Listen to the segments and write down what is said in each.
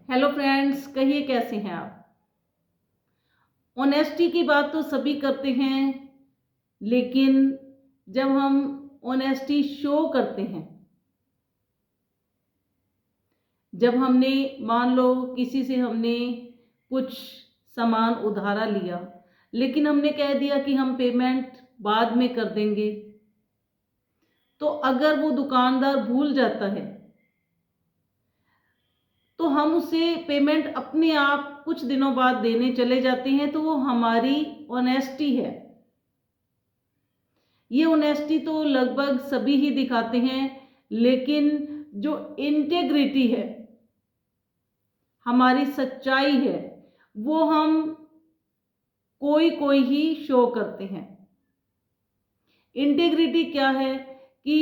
Hello friends, कहिए कैसे हैं आप। ऑनेस्टी की बात तो सभी करते हैं, लेकिन जब हम ऑनेस्टी शो करते हैं, जब हमने मान लो किसी से हमने कुछ सामान उधारा लिया, लेकिन हमने कह दिया कि हम पेमेंट बाद में कर देंगे, तो अगर वो दुकानदार भूल जाता है तो हम उसे पेमेंट अपने आप कुछ दिनों बाद देने चले जाते हैं, तो वो हमारी ऑनेस्टी है। ये ऑनेस्टी तो लगभग सभी ही दिखाते हैं, लेकिन जो इंटेग्रिटी है, हमारी सच्चाई है, वो हम कोई कोई ही शो करते हैं। इंटेग्रिटी क्या है कि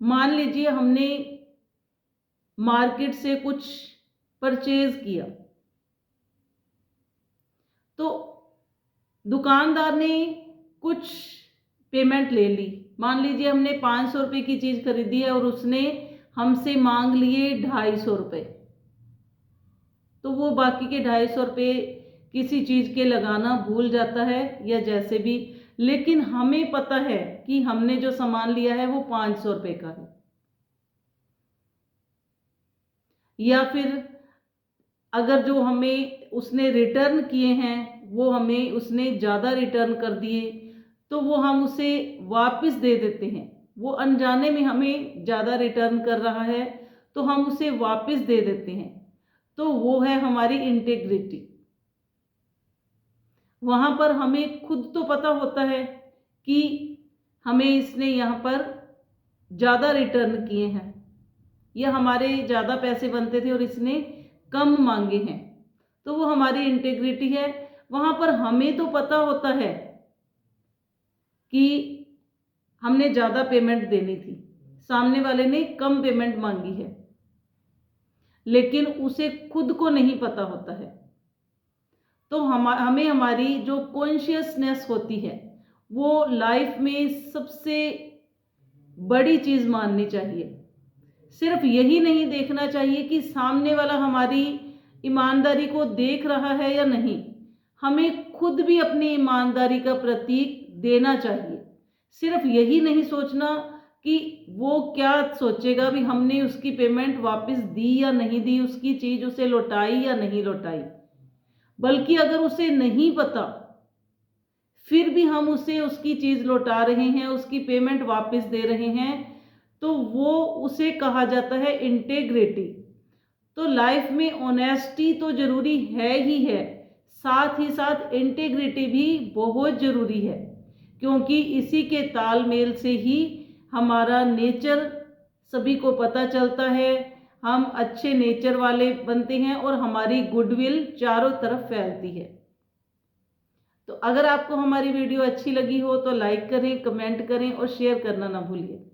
मान लीजिए हमने मार्केट से कुछ परचेज किया, तो दुकानदार ने कुछ पेमेंट ले ली। मान लीजिए हमने 500 रुपये की चीज़ खरीदी है और उसने हमसे मांग लिए 250 रुपये, तो वो बाकी के 250 रुपये किसी चीज़ के लगाना भूल जाता है या जैसे भी, लेकिन हमें पता है कि हमने जो सामान लिया है वो 500 रुपये का है। या फिर अगर जो हमें उसने रिटर्न किए हैं वो हमें उसने ज़्यादा रिटर्न कर दिए, तो वो हम उसे वापस दे देते हैं। वो अनजाने में हमें ज़्यादा रिटर्न कर रहा है तो हम उसे वापस दे देते हैं, तो वो है हमारी इंटेग्रिटी। वहाँ पर हमें खुद तो पता होता है कि हमें इसने यहाँ पर ज़्यादा रिटर्न किए हैं या हमारे ज़्यादा पैसे बनते थे और इसने कम मांगे हैं, तो वो हमारी इंटेग्रिटी है। वहाँ पर हमें तो पता होता है कि हमने ज़्यादा पेमेंट देनी थी, सामने वाले ने कम पेमेंट मांगी है, लेकिन उसे खुद को नहीं पता होता है। तो हमें हमारी जो कॉन्शियसनेस होती है वो लाइफ में सबसे बड़ी चीज़ माननी चाहिए। सिर्फ यही नहीं देखना चाहिए कि सामने वाला हमारी ईमानदारी को देख रहा है या नहीं, हमें खुद भी अपनी ईमानदारी का प्रतीक देना चाहिए। सिर्फ यही नहीं सोचना कि वो क्या सोचेगा, भी हमने उसकी पेमेंट वापस दी या नहीं दी, उसकी चीज़ उसे लौटाई या नहीं लौटाई, बल्कि अगर उसे नहीं पता फिर भी हम उसे उसकी चीज़ लौटा रहे हैं, उसकी पेमेंट वापस दे रहे हैं, तो वो उसे कहा जाता है इंटेग्रिटी। तो लाइफ में ऑनेस्टी तो जरूरी है ही है, साथ ही साथ इंटेग्रिटी भी बहुत जरूरी है, क्योंकि इसी के तालमेल से ही हमारा नेचर सभी को पता चलता है, हम अच्छे नेचर वाले बनते हैं और हमारी गुडविल चारों तरफ फैलती है। तो अगर आपको हमारी वीडियो अच्छी लगी हो तो लाइक करें, कमेंट करें और शेयर करना ना भूलिए।